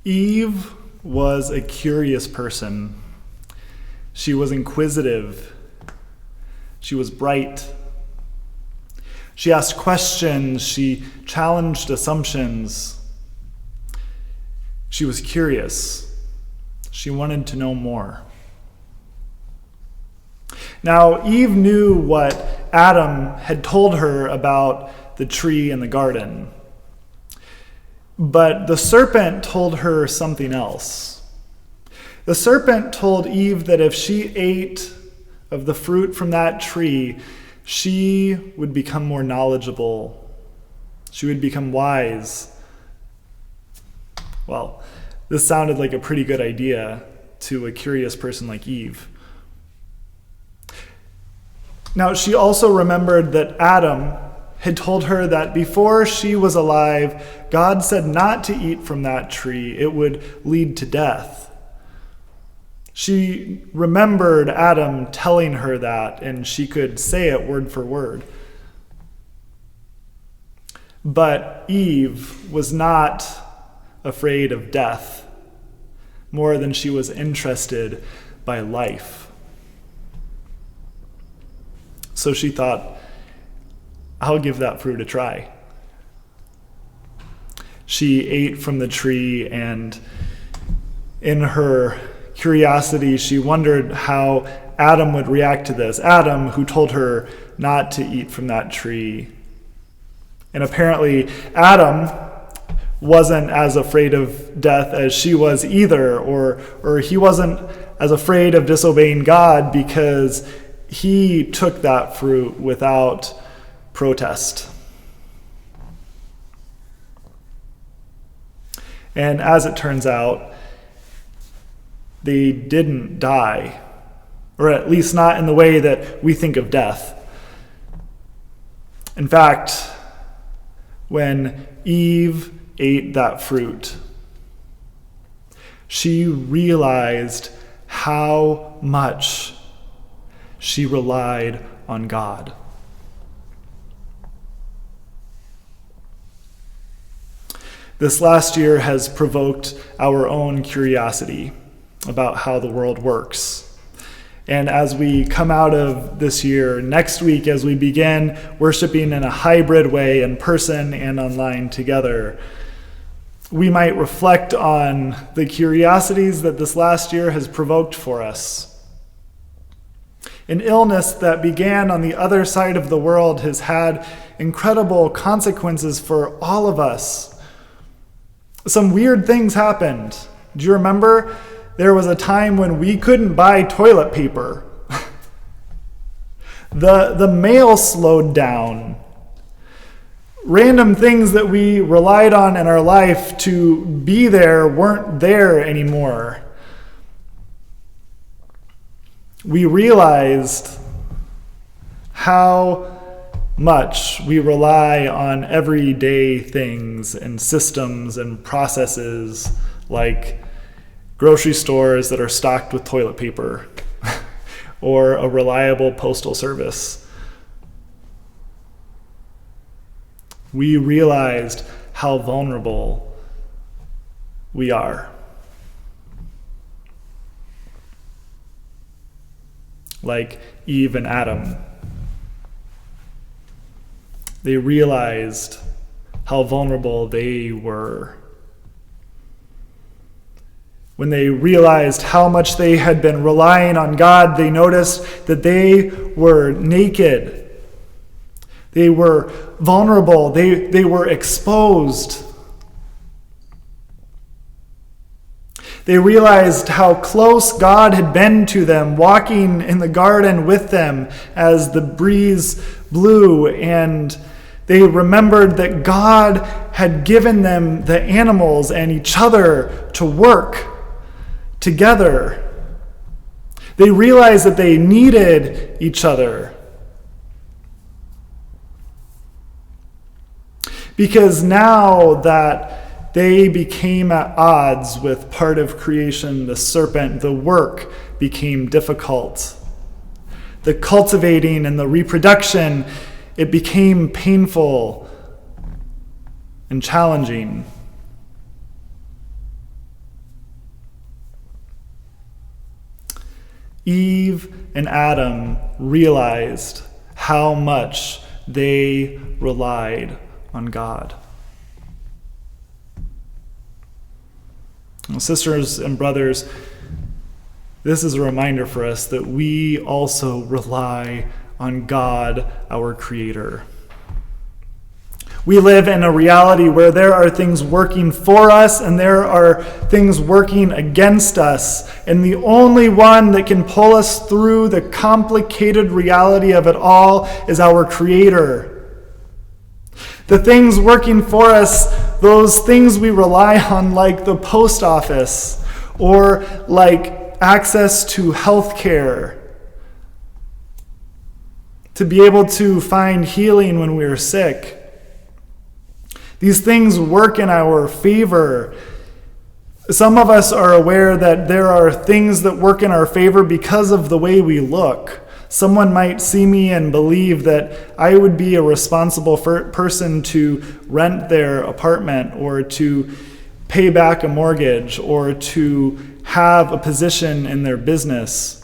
Eve was a curious person. She was inquisitive. She was bright. She asked questions. She challenged assumptions. She was curious. She wanted to know more. Now, Eve knew what Adam had told her about the tree in the garden. But the serpent told her something else. The serpent told Eve that if she ate of the fruit from that tree, she would become more knowledgeable. She would become wise. Well, this sounded like a pretty good idea to a curious person like Eve. Now, she also remembered that Adam had told her that before she was alive, God said not to eat from that tree. It would lead to death. She remembered Adam telling her that, and she could say it word for word. But Eve was not afraid of death more than she was interested by life. So she thought, I'll give that fruit a try. She ate from the tree, and in her curiosity, she wondered how Adam would react to this. Adam, who told her not to eat from that tree. And apparently, Adam wasn't as afraid of death as she was either, or he wasn't as afraid of disobeying God because he took that fruit without protest. And as it turns out, they didn't die, or at least not in the way that we think of death. In fact, when Eve ate that fruit, she realized how much she relied on God. This last year has provoked our own curiosity about how the world works. And as we come out of this year, next week, as we begin worshiping in a hybrid way, in person and online together, we might reflect on the curiosities that this last year has provoked for us. An illness that began on the other side of the world has had incredible consequences for all of us. Some weird things happened. Do you remember? There was a time when we couldn't buy toilet paper. The mail slowed down. Random things that we relied on in our life to be there weren't there anymore. We realized how much we rely on everyday things and systems and processes like grocery stores that are stocked with toilet paper or a reliable postal service. We realized how vulnerable we are. Like Eve and Adam. They realized how vulnerable they were. When they realized how much they had been relying on God, they noticed that they were naked. They were vulnerable. They were exposed. They realized how close God had been to them, walking in the garden with them as the breeze blew, and they remembered that God had given them the animals and each other to work together. They realized that they needed each other. Because now that they became at odds with part of creation, the serpent, the work became difficult. The cultivating and the reproduction, it became painful and challenging. Eve and Adam realized how much they relied on God. Well, sisters and brothers, this is a reminder for us that we also rely on God, our Creator. We live in a reality where there are things working for us and there are things working against us. And the only one that can pull us through the complicated reality of it all is our Creator. The things working for us, those things we rely on, like the post office or like access to health care, to be able to find healing when we're sick. These things work in our favor. Some of us are aware that there are things that work in our favor because of the way we look. Someone might see me and believe that I would be a responsible person to rent their apartment or to pay back a mortgage or to have a position in their business.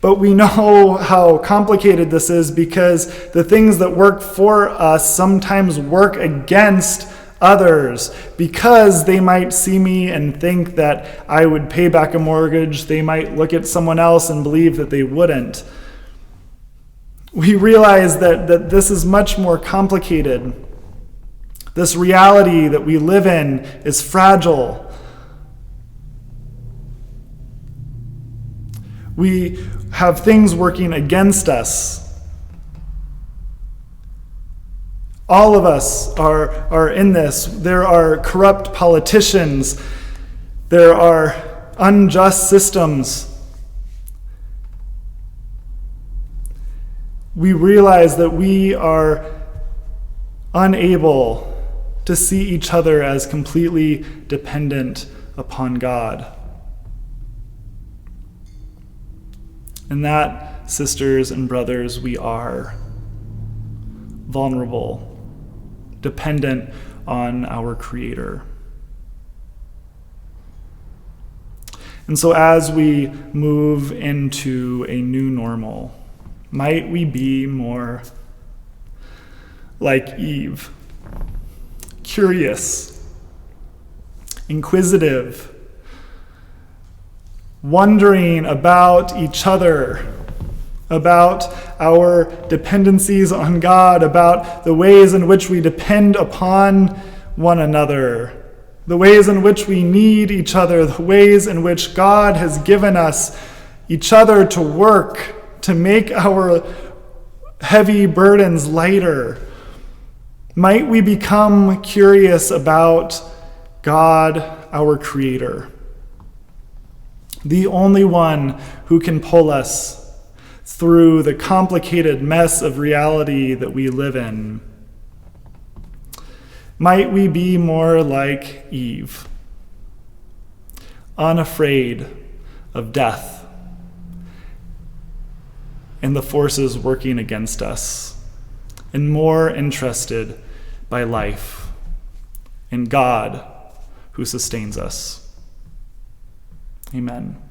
But we know how complicated this is because the things that work for us sometimes work against others because they might see me and think that I would pay back a mortgage. They might look at someone else and believe that they wouldn't. We realize that this is much more complicated. This reality that we live in is fragile. We have things working against us. All of us are in this. There are corrupt politicians. There are unjust systems. We realize that we are unable to see each other as completely dependent upon God. And that, sisters and brothers, we are vulnerable, dependent on our Creator. And so as we move into a new normal, might we be more like Eve, curious, inquisitive, wondering about each other, about our dependencies on God, about the ways in which we depend upon one another, the ways in which we need each other, the ways in which God has given us each other to work, to make our heavy burdens lighter. Might we become curious about God, our Creator, the only one who can pull us through the complicated mess of reality that we live in. Might we be more like Eve, unafraid of death and the forces working against us, and more interested by life and God who sustains us. Amen.